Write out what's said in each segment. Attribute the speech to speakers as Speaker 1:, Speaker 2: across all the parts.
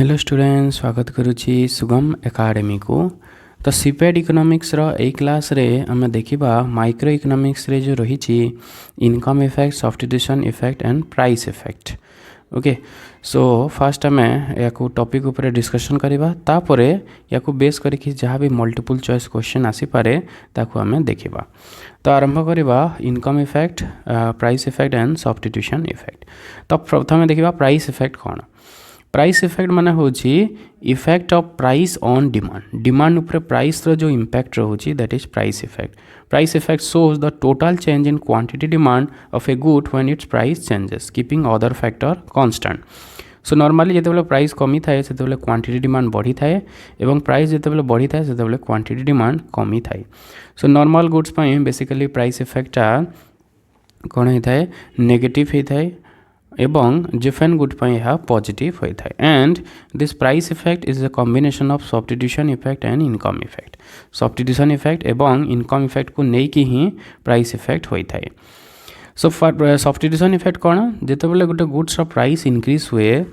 Speaker 1: Hello student स्वागत करुच्ची सुगम academy को। तो सीपेड इकोनॉमिक्स रो ए क्लास रे आम देखा माइक्रो इकोनॉमिक्स रे जो रही income effect, substitution effect and price effect. Okay, so fast आम या टॉपिक उपर डिस्कशन करवा, तापरे या बेस करके जहाँ भी मल्टीपल चॉइस क्वेश्चन आसीपे ताकू आम देखा। तो आरंभ करवा income effect, price effect and substitution effect. तो प्रथम देखा प्राइस इफेक्ट कौन। प्राइस इफेक्ट माने होची effect of price on demand ऊपर प्राइस रो जो इम्पैक्ट रोची that is price effect. Price effect shows the total change in quantity demand of a good when its price changes keeping other factor constant. So normally जिते price कमी थाए से quantity demand बढ़ी थाए एवं प्राइस जिते बढ़ी थाए से क्वांटिटी डिमांड कमी थाए। सो नॉर्मल गुड्स पे बेसिकली प्राइस इफेक्टा कौन होता है नेगेटिव होता है एवं डिफरेंट गुड पर यह पॉजिटिव होता है। And this price effect is a combination of substitution effect and income effect. Substitution effect एवं इनकम इफेक्ट को लेकिन ही प्राइस इफेक्ट होता है। सो सब्स्टिट्यूशन इफेक्ट कौन, जितेबाला गोटे गुड्स प्राइस इनक्रीज हुए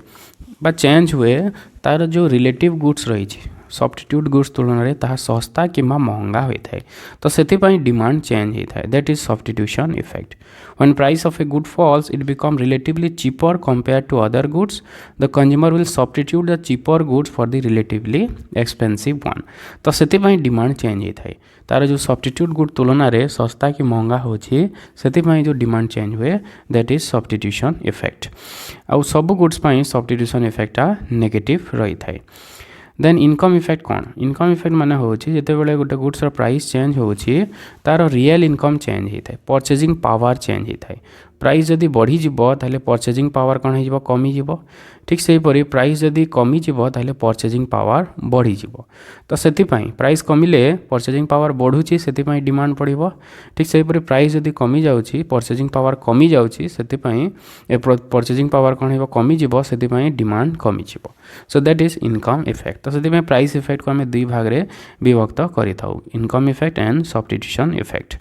Speaker 1: बा चेंज हुए तार जो रिलेटिव गुड्स रही सब्स्टिट्यूट गुड्स तुलन में ताहा सस्ता कि महंगा होता है, तो से डिमांड चेंज होता है that is substitution effect. When price of a good falls it become relatively cheaper compare to other goods, the consumer will substitute the cheaper goods for the relatively expensive one. तो से demand change होता है, तार जो substitute good तुलन में सस्ता कि महंगा होची से जो डिमांड चेंज हुए दैट इज सब्स्टिट्यूशन इफेक्ट। आउ सब गुड्स पर सब्स्टिट्यूशन इफेक्टा नेगेटिव रही है। देन इनकम इफेक्ट कौन, इनकम इफेक्ट माने होची जितेबाला गोटे गुड्स प्राइस चेंज होची तार रियल इनकम चेंज होता है, परचेजिंग पावर चेंज होता है। प्राइस जदि बढ़ी जीवो ताले परचेजिंग पावर कौन हो कमी जीवो, ठीक से परी प्राइस जदि कमी जीवो ताले परचेजिंग पावर बढ़ी जीवो। तो सेति पई प्राइस कमिले परचेजिंग पावर बढ़ुची सेति पई डिमांड पड़िबो, ठीक से परी प्राइस जदि कमी जाउची परचेजिंग पावर कमी जाउची सेति पई परचेजिंग पावर कौन हो कमी जीवो सेति पई डिमांड कमी जीवो। So that is income effect. तो सेति पई प्राइस इफेक्ट को आमे दुई भाग रे विभक्त करि थाउ, income effect and substitution effect.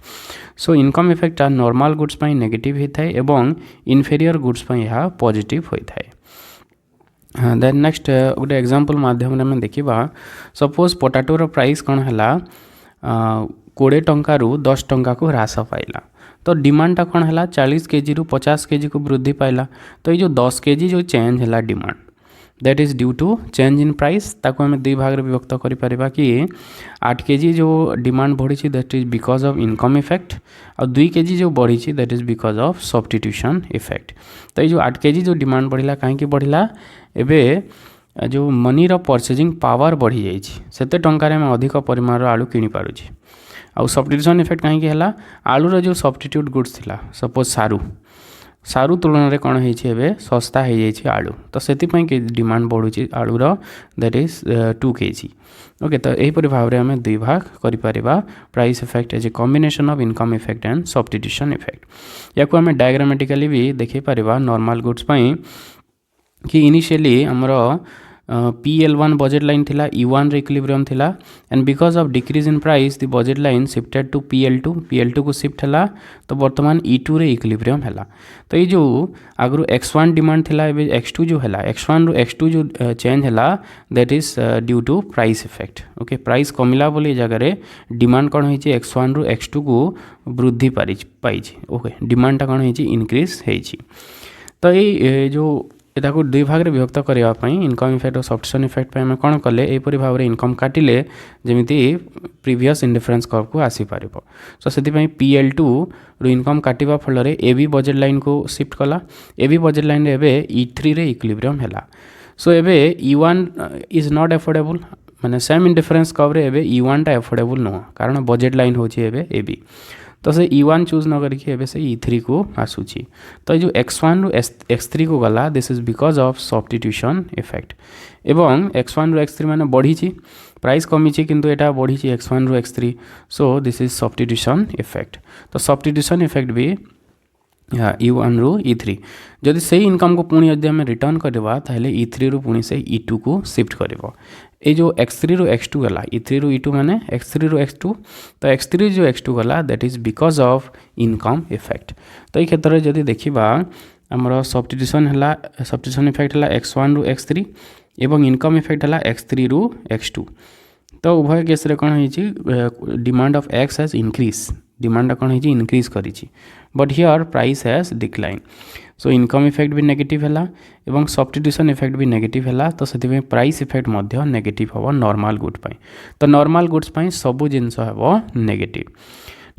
Speaker 1: So income effect normal goods पई नेगेटिव होता है एवं इनफेरियर गुड्स पई यह पॉजिटिव होता है। देन नेक्स्ट गोटे एग्जांपल माध्यम देखा, सपोज पोटाटोर प्राइस कौन है 20 टंका रु 10 टंका को ह्रास पाइला, तो डिमांडटा कौन है 40 केजी रु 50 केजी को वृद्धि पाइला। तो ये जो 10 केजी जो चेंज है demand that is due to change in price, ताको हमें दुई भाग विभक्त करें कि 8 केजी जो डिमांड बढ़ी that is because of income effect और 2 केजी जो बढ़ी that is because of substitution effect. तो ये जो 8 केजी जो डिमांड बढ़ला कहीं बढ़ला एबे जो मनी रो परचेजिंग पावर बढ़ी जाइए सेते टंकार में अधिक परिमाण आलू किनी पारुछि। आउ सब्स्टिट्यूशन इफेक्ट कहीं है आलूर जो सब्स्टिट्यूट गुड्स थिला सपोज सारू तुलन में कौन है सस्ता हो जाए आलू, तो से डिमांड बढ़ुची आलूर दैट इज 2 केजी। ओके, तो यहीपरि भाव में आम दुई भाग करें price effect as a combination of income effect and substitution effect. या आम डायग्रामेटिकली भी देखी पारिबा नॉर्मल गुड्स पई कि इनिशियली हमरो PL1 बजेट लाइन थिला E1 रे इक्विलिब्रियम थिला and because of decrease in price the budget line shifted to PL2 को शिफ्ट हैला, तो वर्तमान E2 रे इक्विलिब्रियम हैला। तो ये जो आगु X1 डिमांड थिला एबे X2 जो हैला X1 रु X2 जो चेंज हैला that is due to price effect. Okay, price कमिला बोली जगह रे डिमांड कौन होइछि X1 रु X2 को वृद्धि पाइछि। ओके, डिमांडटा कौन होइछि इंक्रीज होइछि। तो ये जो एटाको दुई भाग रे विभक्त करने इनकम इफेक्ट और सब्स्टिट्यूशन इफेक्ट आम कौन कले यहपरि भाव में इनकम काटिले जमीती प्रीवियस इंडिफरेंस कर्व को आसीपर। सो से PL2 रु इनकम काटिबा फल AB बजेट लाइन को शिफ्ट कला, AB बजेट लाइन रे E3 रे इक्विलिब्रियम हैला। सो एबे E1 इज नॉट एफोर्डेबल माने सेम इंडिफरेंस कर्व रे एबे E1 टा एफोर्डेबल नुह कारण बजेट लाइन होची एबे AB, तो से E1 चूज न करके एबे से E3 को आसूची। तो जो X1 रु X3 को गला this is because of substitution effect एवं X1 रु X3 माने बढ़ी प्राइस कमी किंतु एटा बढ़ी X1 रु X3, so this is substitution effect. तो सब्स्टिट्यूशन इफेक्ट भी E1 रु E3 जदि से इनकम को पुणी यदि आम रिटर्न करवा ताहले E3 रु पुणी से E2 को शिफ्ट करबो। ये जो X3 रु X2 गला E3 रु E2 माने X3 रु X2, तो X3 जो X2 गला that is because of income effect. तो ये क्षेत्र में जदि देखा आमर सब्स्टिट्यूशन इफेक्ट है X1 रु X3 एवं इनकम इफेक्ट है x3 रु x2। तो उभय केस रे कौन है demand of x has increase, demand कौन है इंक्रीज करी, but here price has decline. So income effect भी नेगेटिव है एवं सब्स्टिट्यूशन इफेक्ट भी नेगेटिव है, तो से प्राइस इफेक्ट मध्य नेगेटिव हम नॉर्मल गुड पाई। तो नॉर्मल गुड्स पाई सबू जिनस हम नेगेटिव।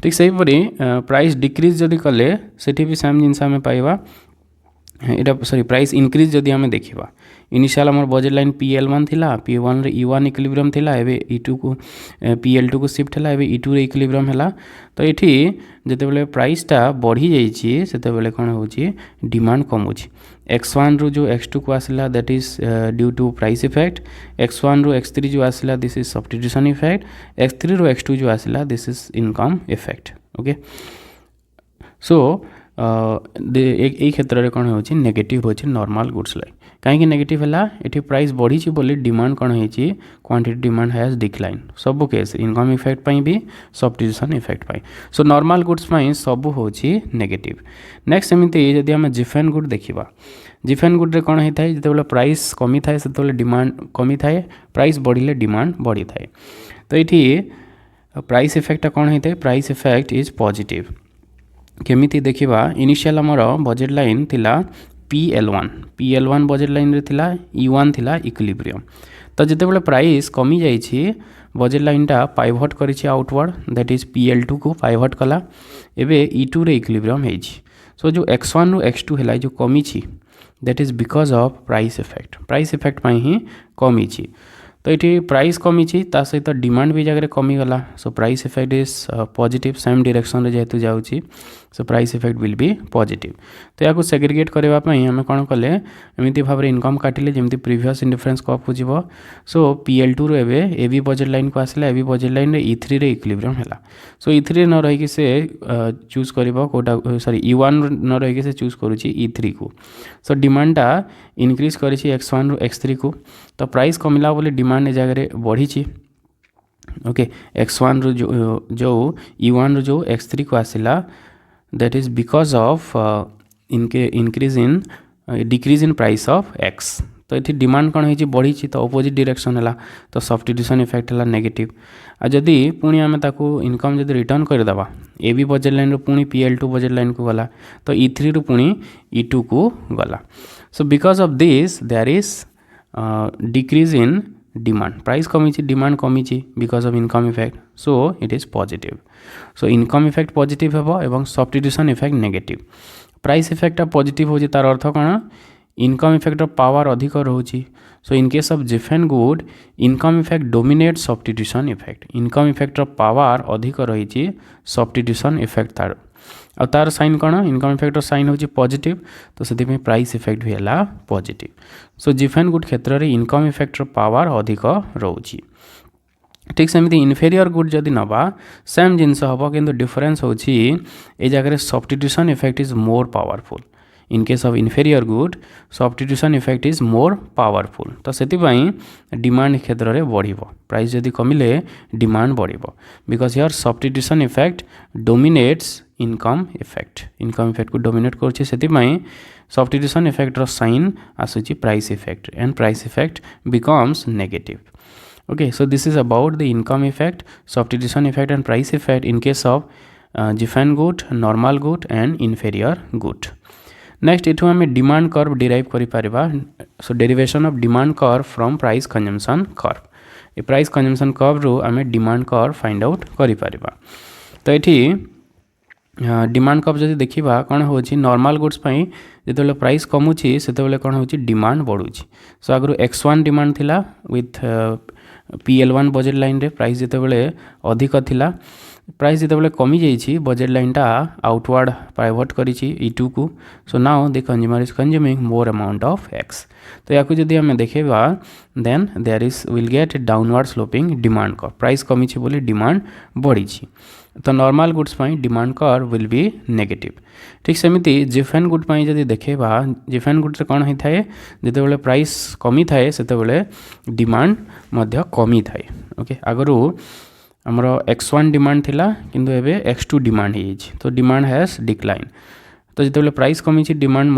Speaker 1: ठीक से प्राइस डिक्रीज जदि कले सेठी भी सेम जिनस आम पाइबा, एटा सॉरी प्राइस इंक्रीज जदि आम देखा इनिशियल आम बजेट लाइन PL1 थिला, P1 रे E1 इक्विलिब्रियम थिला, एबे E2 को PL2 को शिफ्ट है, एबे E2 रे इक्विलिब्रियम है। तो ये जितेबाला प्राइसटा बढ़ी जाइए से कौन हो डिमांड कमुची। x1 रु जो x2 को आसला that is due to price effect, x1 रु x3 जो आसला this is substitution effect, x3 रु x2 जो आसला this is income effect. Okay so यही क्षेत्र में कौन हो नेगेटिव हो नॉर्मल गुड्स लाइक कहीं नेगेटिव है ये प्राइस बढ़ी बोली डिमांड कौन हो क्वांटिटी डिमांड हैज डिक्लाइन सब केस इनकम इफेक्ट भी सब्स्टिट्यूशन इफेक्ट पाई। सो नॉर्मल गुड्स सब हो नेगेटिव। नेक्स्ट एमती जदि आम जिफेन गुड देखा जिफेन गुड रे कौन होता है जिते प्राइस कमी थाए से डिमांड कमी थाए, प्राइस बढ़िले डिमांड बढ़ी थाए। तो ये प्राइस इफेक्ट कौन होता है प्राइस इफेक्ट इज पॉजिटिव। केमिति देखिबा इनिशियल हमर बजेट लाइन थिला PL1 बजेट लाइन रे थिला, E1 थिला इक्विलिब्रियम। तो जितेबाला प्राइस कमी जाइए बजेट लाइनटा पाइवट करिछि आउटवर्ड दैट इज PL2 को पाइवट कला, एबे E2 रे इक्विलिब्रियम हेछि। सो जो x1 रु x2 है जो कमी that is because of price effect ही कमी। तो ये प्राइस कमी सहित डिमांड भी जगह कमीगला। So price effect is positive same direction रे जेहेतु जाउची, so price effect will be positive. तो या सेग्रीगेट करने आम कौन कले एमती भाव इनकम काटिले जमी प्रीवियस इंडिफरेंस कप को जीव। सो PL2 रू एवं AB बजेट लाइन को आसला, AB बजेट लाइन रे E3 रे इक्विलिब्रियम है। सो E3 रे न रही से चूज कर सॉरी E1 न रही से चूज करुच्ची E3 को। सो डिमांडटा इनक्रीज कर x1 रु x3 को, तो प्राइस कमिला बोले डिमांड ए जगह बढ़ी। ओके x1 रु जो E1 रु जो x3 को आसला that is because of increase in decrease in price of x। तो ये डिमांड कौन हो बढ़ी तो अपोजिट डायरेक्शन है, तो सब्स्टिट्यूशन इफेक्ट है नेगेटिव। आ जदि पुणी आम ताकू इनकम जब रिटर्न करदेवा AB बजेट लाइन पुणी PL2 बजेट लाइन को गला, तो E3 रु पुणी E2 को गला। So because of this there is decrease in demand, price कमी डिमांड कमी because of income effect, so it is positive. So income effect positive हे एवं substitution effect negative. Price effect positive हो तार अर्थ कौन इनकम इफेक्ट पावर अधिक रोचे। So in case of Giffen good income effect dominate substitution effect, income effect power अधिक रही सब्स्टिट्यूशन इफेक्ट तार आ तार साइन कौन इनकम इफेक्ट साइन हो पॉजिटिव, तो से प्राइस इफेक्ट भी है पॉजिटिव। सो जिफेन गुड क्षेत्र में इनकम इफेक्ट पावर अधिक रोचे। ठीक सेमती इनफेरियर गुड जदि नवा सेम जिनस हम कि डिफरेन्स हो जगह substitution effect is more powerful. In case of inferior good substitution effect is more powerful, तो से डिमांड क्षेत्र में बढ़ प्राइस जदि कमिले डिमांड बढ़ because here substitution effect dominates income effect को डोमिनेट कर सब्स्टिट्यूशन इफेक्ट साइन आसूची price effect and price effect becomes negative. Okay, so this is about the income effect, substitution effect and price effect in case of Giffen good, normal good and inferior good. Next इठु आम demand curve derive करि परिबा। So derivation of demand curve from price consumption curve, a price consumption curve रू आम demand curve find out करि परिबा। तो ये demand curve जदि देखिबा कौन हो नॉर्मल गुड्स पई जेतेबेले प्राइस कमुची सेतेबेले कौन हो डिमांड बढ़ुची। सो आगु x1 डिमांड थिला विथ PL1 बजेट लाइन रे प्राइस जितेबाला अधिक थिला, प्राइस जितेबाला कमी जाइए बजेट लाइनटा आउटवर्ड पाइवट करिछि E2 को। So now the consumer is consuming more amount of x। तो या जदि आम देखा then there is will get downward sloping demand curve, price कमी बोली डिमांड बढ़ी। तो नॉर्मल गुड्स पाई demand curve will be negative. ठीक सेमिति जिफेन गुड पाई जदि देखा जिफेन गुड रे कौन होता है जितेबाला प्राइस कमी थाए सेतेबाला डिमांड मध्य कमी थाए। ओके आगरू आमर x1 डिमांड थिला किंतु एबे x2 डिमांड है, तो डिमांड हैज डिक्लाइन। तो जितेबाला प्राइस कमी डिमांड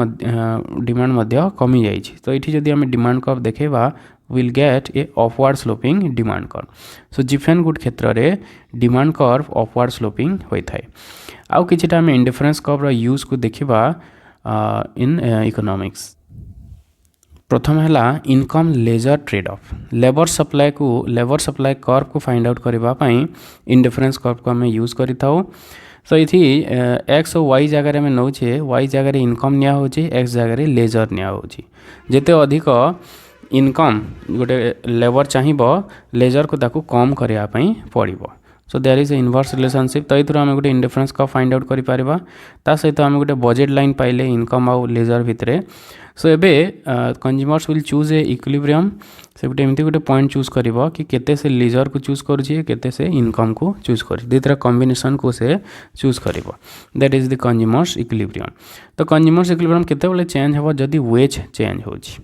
Speaker 1: कमी जाइए। तो ये जदि आम डिमांड कर्व देखा will get a upward sloping demand curve. So Giffen good क्षेत्र में डिमांड कर्व अपवार्ड स्लोपिंग होता है। आउ किछिटा आम इंडिफरेंस कर्व यूज को देखा इन इकोनॉमिक्स। प्रथम है income leisure trade off. Labour supply curve को फाइंड आउट करने इंडिफरेंस कर्व को आम यूज करें। सो ये एक्स और वाई जगार आम नौचे, वाई जगार इनकम निया होची, एक्स जगार लेजर निया होची। जेते अधिक इनकम गोटे लेबर चाहिए लेजर को ताकू कम करने पड़ो। So there is a inverse relationship. तो ये आम गोटे इंडिफरेंस कर्व फाइंड आउट करें। ता सहित आम गोटे बजेट लाइन पाइले इनकम आउ लेजर भितर। सो एबे consumers will choose a equilibrium. से गोटे एमती गोटे पॉइंट चूज कर कि केते से लेजर को चूज करुच्छे, केते से इनकम को चूज कर, दुईटा कॉम्बिनेशन को से चूज कर। That is the consumers equilibrium. तो कंज्यूमर्स इक्विलिब्रियम केतेबेले चेंज हो जदि वेज चेंज होची।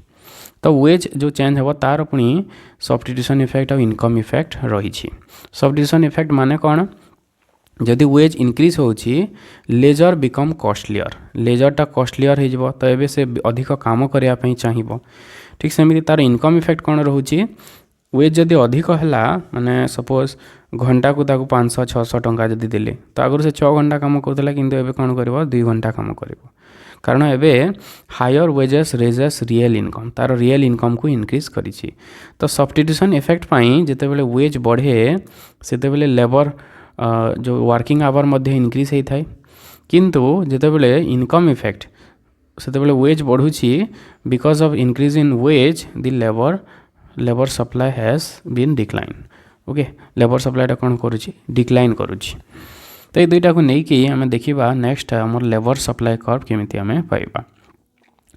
Speaker 1: तो वेज जो चेंज हो तार पुणी सब्स्टिट्यूशन इफेक्ट और इनकम इफेक्ट रही। सब्स्टिट्यूशन इफेक्ट माने कौन? जदि वेज इंक्रीज होची लेजर बिकम कॉस्टलियर, लेजरटा कॉस्टलियर हो तो ये से अधिक काम करने चाहिए। ठीक सेमती तार इनकम इफेक्ट कौन रोचे? वेज जदि अधिक है माने सपोज घंटा को 500-600 टंका जदि देले तो आगुरी से 6 घंटा काम करता किंतु एबे कौन कर 2 घंटा काम कर। कारण एबे higher wages raises real income, तार रियल इनकम को इनक्रीज करिछि। तो सब्स्टिट्यूशन इफेक्ट पाई जेतेबेले वेज बढ़े सेतेबेले लेबर जो वर्किंग आवर मध्य इनक्रीज होता है। किंतु जेतेबेले इनकम इफेक्ट सेतेबेले वेज बढ़ुछि because of increase in wage the labour supply has been decline. Okay, labour सप्लाईटा कौन करुछि? डिक्लाइन करुछि। तो ये दुईटा को लेकिन आम देखा नेक्स्ट आम लेबर सप्लाई कर्व केमिति आम पाइबा।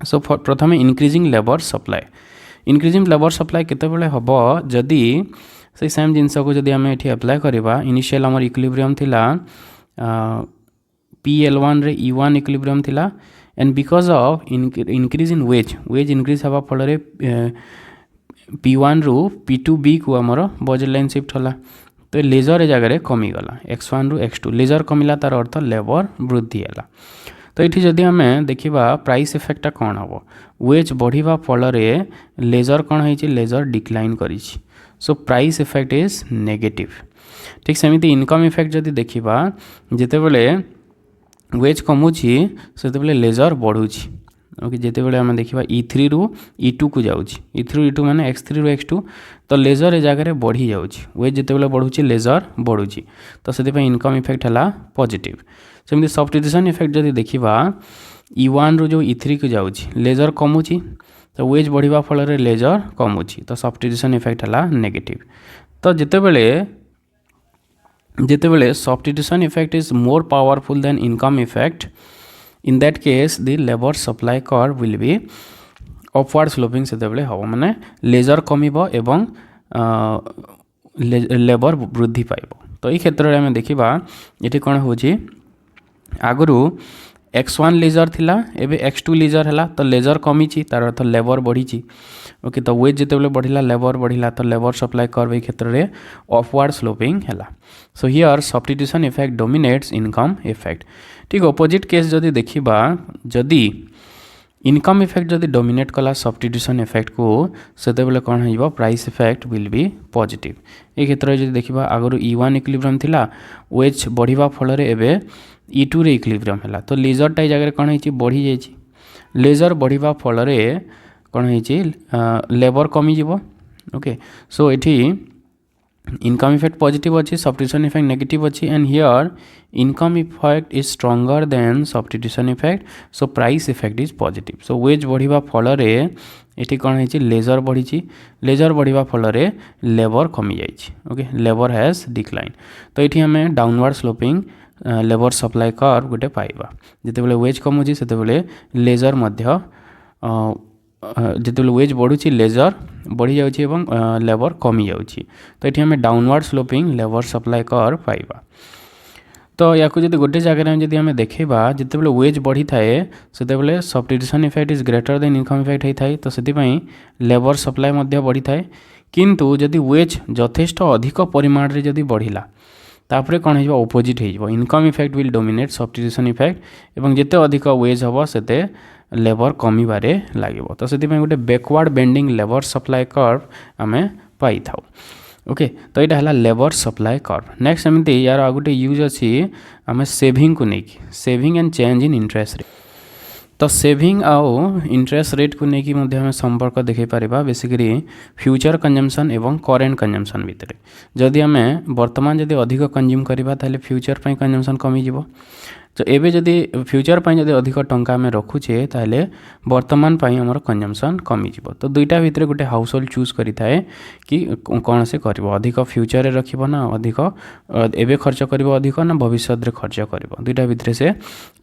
Speaker 1: सो प्रथम increasing labour supply. Increasing labour supply केतेबेले हबो जदि से सेम जिनस को जदि आम ये अप्लाई करवा। इनिशियल आमर इक्विलिब्रियम थिला PL1 रे E1 इक्विलिब्रियम थिला and because of increase in wage increase हवा फल P1 रु P2B को आमर बजेट लाइन शिफ्ट होला। तो लेजर जगह कमीगला X1 रु X2 लेजर कमिला तार अर्थ लेबर वृद्धि है। तो ये जदि आम देखा प्राइस इफेक्टा कौन हम वेज बढ़िया फल लेजर कौन है लेजर डिक्लाइन करी। सो प्राइस इफेक्ट इज नेगेटिव। ठीक सेमती इनकम इफेक्ट जदि देखा जितेबले वेज कमुची सेतेबेले लेजर बढ़ुची। ओके, जितेबले आम देखा E3 रु E2 को जाऊँगी, E3 रु E2 माने X3 रु X2 तो लेजर ए जगह बढ़ी जाऊँगी। वेज जितेबले बढ़ुची लेजर बढ़ुची तो से इनकम इफेक्ट है पॉजिटिव। सेमती सब्स्टिट्यूशन इफेक्ट जदि देखा E1 रु जो E3 को जाऊँगी लेजर कमुची तो वेज बढ़िया फल लेजर कमुची तो सब्स्टिट्यूशन इफेक्ट है नेगेटिव। तो जितेबले substitution effect is more powerful than income effect in that case the labour supply curve will be upward sloping सेतेबेले हम माने लेजर कमिबो एवं लेबर वृद्धि पाइबो। तो ये क्षेत्र में आम देखा ये कौन हो आगु X1 लेजर थिला एबे X2 लेजर है तो लेजर कमी तार अर्थ लेबर बढ़ी। ओके, तो वेज जितेबले बढ़िला लेबर बढ़िला तो लेबर सप्लाई कर्व क्षेत्र में अपवार्ड स्लोपिंग है। So here substitution effect dominates income effect. ठीक अपोजिट केस जदि देखा जदि इनकम इफेक्ट जदि डोमिनेट कला सब्स्टिट्यूशन इफेक्ट को सेतेबेले कौन हो price effect will be positive. ये क्षेत्र में जदि देखा आगु E1 इक्विलिब्रियम थिला वेज बढ़िया फल एबे E2 रे इक्विलिब्रियम है तो लेजरटा जगह कौन हो बढ़ी जाइए। लेजर बढ़िया फल कौन हो लेबर कमिज। ओके, सो ये इनकम इफेक्ट पॉजिटिव अच्छी सब्स्टिट्यूशन इफेक्ट नेगेटिव अच्छी and here income effect is stronger than substitution effect. So price effect is positive. So wage बढ़िया फल ये कौन है लेजर बढ़ी, लेजर बढ़िया फल लेबर कमी जाइए। Okay, labour has decline. तो ये आम downward sloping labour supply curve गोटे पाइबा। जितेबले वेज कमुची सेतेबले लेजर मध्य जितेबले वेज बढ़ुची लेजर बढ़ी जाउची एवं लेबर कमी जाउची। तो ये आम downward sloping labour supply curve पाइबा। तो या जब गोटे जगह जब आम देखा जितेबले वेज बढ़ी थाए सेतेबले substitution effect is greater than income effect होता है तो से लेबर सप्लाई बढ़ी थाए। किंतु जदि वेज यथेष्ट अधिक परिमाण रे जदि बढ़िला तापर कौन हो ओपोजिट हो income effect will dominate substitution effect एवं जिते अधिक वेज हम से लेबर कमिबारे लगे तो से गोटे backward bending labour supply curve आम पाई था ओके तो यहाँ है लेबर सप्लाई कर्व नेक्स्ट एमती यार आ गोटे यूज अच्छी आम सेविंग को लेकिन saving and change in interest rate तो सेविंग आउ इंटरेस्ट रेट को लेकिन आम संपर्क देखी पारिबा बेसिकली फ्यूचर कंजम्पशन एवं करेंट कंजम्पशन भितर जदि आम वर्तमान जदि अधिक कंज्यूम करवा ताले फ्यूचर पे कंजम्पशन कमी जीवो तो एबे जदि फ्यूचर पे जदि अधिक टंका आम रखुचे ताले वर्तमान पाई हमर कंजम्पशन कमी जीवो तो दुईटा भितर गोटे हाउस होल्ड चूज करि थाए कि कौन से करिवो अधिक फ्यूचर रे रखिबो ना अधिक एबे खर्च करिवो अधिक ना भविष्य रे खर्च करिवो दुईटा भितर से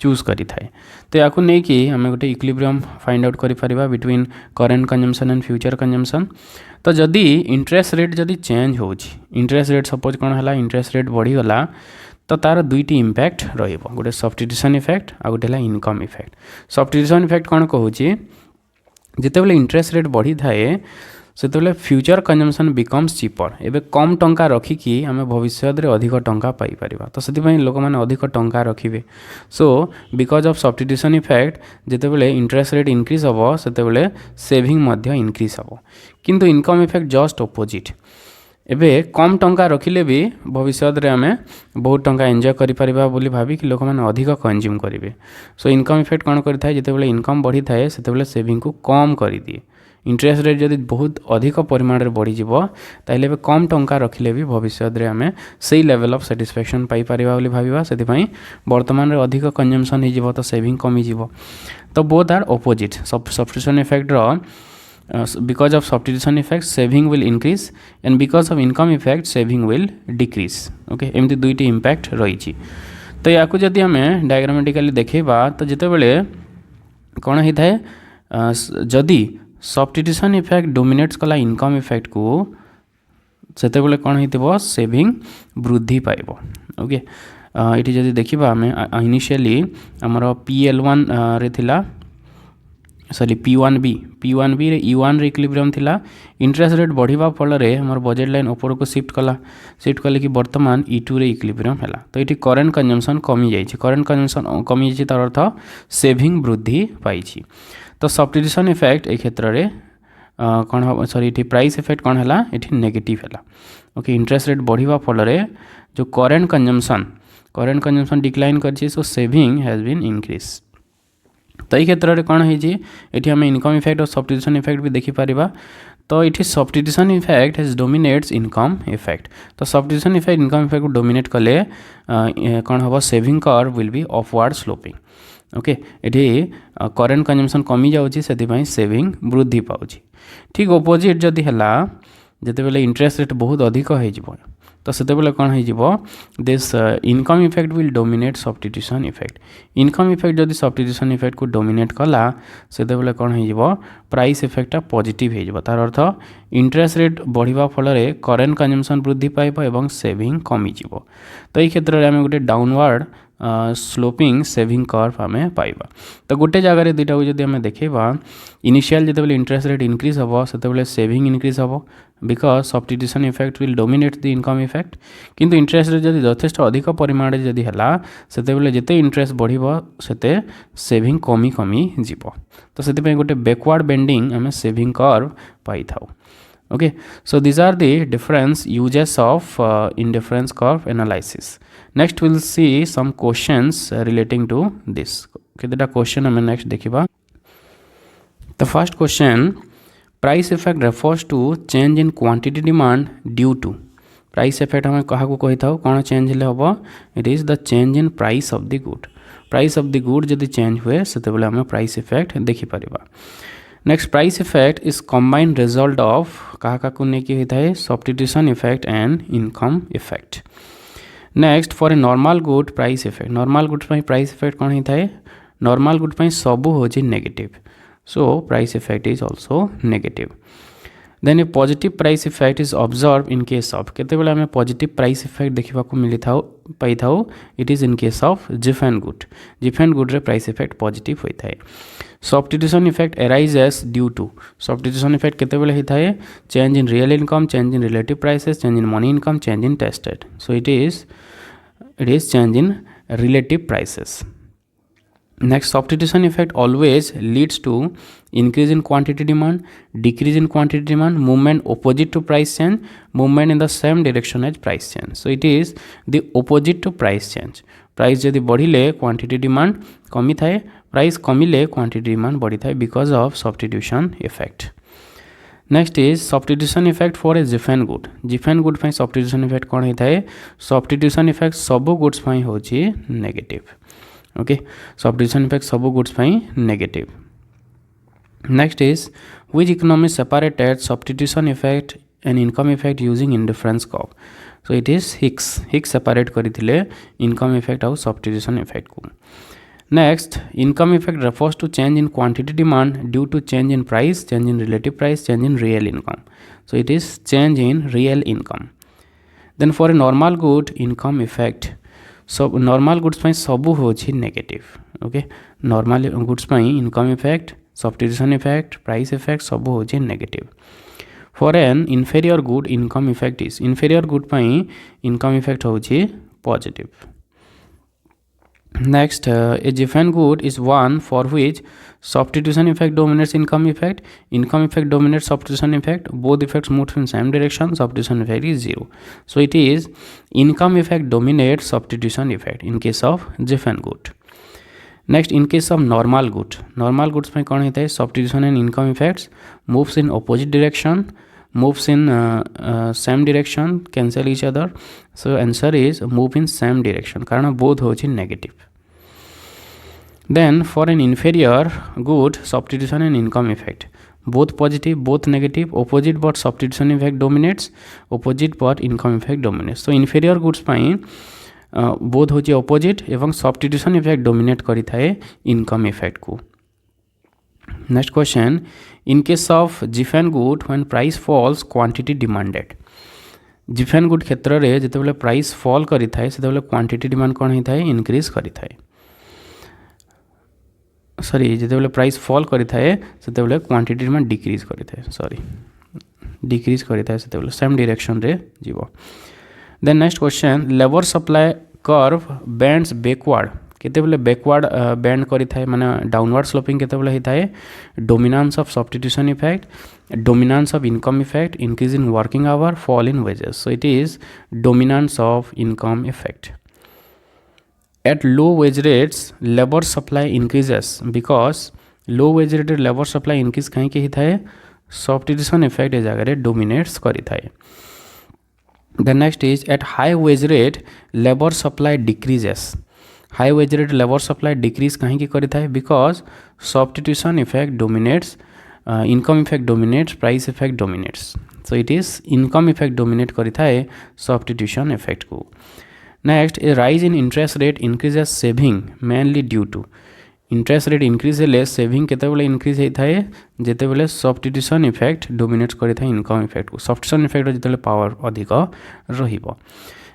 Speaker 1: चूज करि थाए तो याकू नै कि आम गोटे इक्विलिब्रियम फाइंड आउट करि परिबा between current consumption and future consumption तो जदि इंटरेस्ट रेट जदि चेंज होउची इंटरेस्ट रेट सपोज कोन हला इंटरेस्ट रेट बढ़ी गला तो तार दुईटी इम्पैक्ट रहिबो गोटे सब्स्टिट्यूशन इफेक्ट आ गोटे है इनकम इफेक्ट सब्स्टिट्यूशन इफेक्ट कौन कहूँ जितेबाला इंटरेस्ट रेट बढ़ी थाए से फ्यूचर कंजम्पशन बिकम्स चिपर एबे कम टंका रखिकी आम भविष्य रे अधिक टंका पाई परिबा तो से लोक मैंने अधिक टंका रखिए so because of substitution effect जितेबाला इंटरेस्ट रेट इंक्रीज हम से सेविंग इंक्रीज हम किंतु इनकम इफेक्ट जस्ट ऑपोजिट एबे कम टंका रखिले भी भविष्य रे आम बहुत टंका एंजॉय करि परिबा बोली भाबी कि लोक मैंने अधिक कंज्यूम करेंगे सो इनकम इफेक्ट कौन करें जितेबाला इनकम बढ़ी थाए से सेविंग को कम कर दिए इंटरेस्ट रेट जदि बहुत अधिक परिमाण में बढ़ीज ताइले कम टंका रखिले भी भविष्य रे आम से लेवल ऑफ सैटिस्फैक्शन पाई परिबा बोली भाबिबा से वर्तमान रे अधिक कंजम्पशन हो तो सेविंग कमी जीवो तो both are opposite substitution effect because of substitution effect saving will increase and because of income effect saving will decrease okay एमती दुईटी इम्पैक्ट रही तो या जदि आम डायग्रामेटिकली देखा तो जिते बड़े कौन होता है जदि सब्स्टिट्यूशन इफेक्ट डोमिनेट्स कला इनकम इफेक्ट को सेते बेले कौन हो सेविंग वृद्धि पाइब ओके ये जदि देखा आम इनिशियली आमर PL1 रे थिला सॉरी P1B रे E1 रे इक्विलिब्रियम थिला इंटरेस्ट रेट बढ़िबा फल रे हमर बजेट लाइन ऊपर को शिफ्ट कले कि वर्तमान E2 रे इक्विलिब्रियम हैला तो ये करेंट कंजम्पशन कमी जाइए करेंट कंजम्पशन कमी जाइए तार अर्थ सेविंग वृद्धि पाई तो सब्स्टिट्यूशन इफेक्ट ए क्षेत्र रे कौन हम सॉरी ये प्राइस इफेक्ट कौन है ये नेगेटिव है ओके इंटरेस्ट रेट बढ़िबा फल रे जो करेंट कंजम्पशन डिक्लाइन करछि सो सेविंग हैज बीन इंक्रीज तो ये क्षेत्र में कौन है आम इनकम इफेक्ट और सब्स्टिट्यूशन इफेक्ट भी देखिपर तो ये substitution effect has dominates income effect तो सब्स्टिट्यूशन इफेक्ट इनकम इफेक्ट को डोमिनेट कले कौन हम saving curve will be upward sloping okay ये करेंट कंजम्पशन कमी जाऊँगी से सेविंग वृद्धि पाऊँ ठीक ऑपोजिट जदि है जिते बेले इंटरेस्ट रेट बहुत अधिक हो तो से कौन हो this income effect will dominate substitution effect income effect जदि सब्स्टिट्यूशन इफेक्ट को डोमिनेट कला से कौन हो प्राइस इफेक्ट पॉजिटिव हो तार अर्थ इंटरेस्ट रेट बढ़िबा फल रे करेंट कंजम्पशन वृद्धि पाइब एवं सेविंग कमी जीवो तो ये क्षेत्र में आम गोटे डाउनवर्ड स्लोपिंग सेविंग कर्व आम पाइबा तो गोटे जगह दुईटा को जब आम देखा इनिशियल जिते इंटरेस्ट रेट इंक्रीज हम से सेविंग इंक्रीज हम because substitution effect will dominate the income effect किंतु इंटरेस्ट रेट जब यथेष्ट अधिक परिमाण जदि है से जिते इंटरेस्ट बढ़ से सेविंग कमी कमी जीव तो से गोटे बैकवर्ड बेंडिंग आम सेविंग कर्व पाई था okay so these are the different uses of indifference curve analysis next we'll see some questions relating to this okay that question hame next dekhiba the first question price effect refers to change in quantity demand due to price effect hame kaha ko kahi thau kono change hele hobo it is the change in price of the good jodi change हुए सेते बेले हमें price effect देखि परिबा next price effect is combined result of क्या लेकिन होता है substitution effect and income effect next for a normal good price effect normal goods price effect कौन होता है नॉर्मल गुड सबू हूँ negative so price effect is also negative then a positive price effect is observe in case of केतेबेले आम positive price effect देखा मिली था पाई था it is in case of Giffen good रे प्राइस इफेक्ट पॉजिटिव होता है substitution effect arises due to substitution effect केतेबेले होता है change in real income change in relative prices change in money income change in taste rate so it is it is change in relative prices. Next, substitution effect always leads to increase in quantity demand, decrease in quantity demand, movement opposite to price change, movement in the same direction as price change. So it is the opposite to price change. Price जदि बढ़िले quantity demand कमी थाए, price कमिले quantity demand बढ़ी थाए because of substitution effect. Next is substitution effect for a Giffen good. Giffen good ପାଇଁ substitution effect कौन होता है? Substitution effect सब goods ପାଇଁ होची negative. Okay, substitution effect सब goods ପାଇଁ negative. Next is which economy separated substitution effect and income effect using indifference curve. So it is Hicks. Hicks separate କରିଥିଲେ income effect और substitution effect को. Next, income effect refers to change in quantity demand due to change in price, change in relative price, change in real income. So it is change in real income. Then for a normal good, income effect. So normal goods ପାଇଁ ସବୁ होची negative. Okay, normal goods ପାଇଁ income effect, substitution effect, price effect ସବୁ होची negative. For an inferior good, income effect is inferior good ପାଇଁ income effect होची positive. Next, a Giffen good is one for which substitution effect dominates income effect dominates substitution effect, both effects move in same direction, substitution effect is 0. So it is income effect dominates substitution effect in case of Giffen good. Next, in case of normal goods में कौन होता है? Substitution and income effects moves in opposite direction, moves in same direction, cancel each other. So answer is move in same direction कारण both होची negative. Then for an inferior good, substitution and income effect both positive, both negative, opposite but substitution effect dominates, opposite but income effect dominates. So inferior goods ପାଇଁ both होची opposite एवं substitution effect dominate करी थाए income effect को. Next question, in case of Giffen good, when price falls, quantity demanded. Giffen good क्षेत्र रे जितेबले price fall करी थाए सेतेबले quantity demand कौन ही थाए? Increase करी थाए. Sorry, जितेबले price fall करी थाए सेतेबले quantity demand decrease करी थाए. Sorry, decrease करी थाए सेतेबले same direction रे जीवो. Then next question, labor supply curve bends backward. केतेबले बैकवर्ड बेंड करी थाए माने डाउनवर्ड स्लोपिंग केतेबले ही थाए? Dominance of substitution effect, dominance of income effect, increase in working hour, fall in wages. So it is dominance of income effect. At low wage rates labour supply increases because low wage rate labour supply increase कहीं ही थाए? Substitution effect ए जगह dominates करी थाए. The next is at high wage rate labour supply decreases. High wage rate labour supply decrease कहीं करी थाए? Because substitution effect dominates, income effect dominates, price effect dominates. So it is income effect dominate करी थाए substitution effect को. Next, a rise in interest rate increases saving mainly due to. Interest rate increase हेले saving केतेबेले increase होता है? जेतेबेले substitution effect dominate करी थाए इनकम इफेक्ट को. सब्स्टिट्यूशन इफेक्ट जेतेबेले पावर अधिक रहिबो.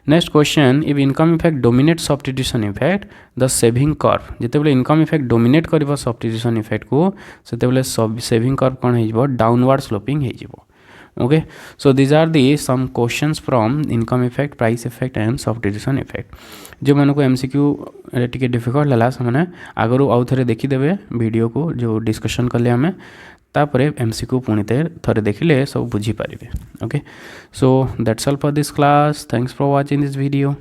Speaker 1: Next question, if income effect dominate substitution effect the saving curve. जितेबले इनकम इफेक्ट डोमिनेट करिवो सब्स्टिट्यूशन इफेक्ट को सेतेबले सेविंग कर्व कोन हेजिवो? डाउनवर्ड स्लोपिंग हेजिवो. Okay, so these are the some questions from income effect, price effect and substitution effect. जो मानको MCQ टिके डिफिकल्ट लला से आगु आउ थे देखीदे वीडियो को जो डिस्कशन कले आम तापरे एमसीक्यू पुणी थे देखिले सब बुझीपारे. Okay, so that's all for this class. Thanks for watching this video.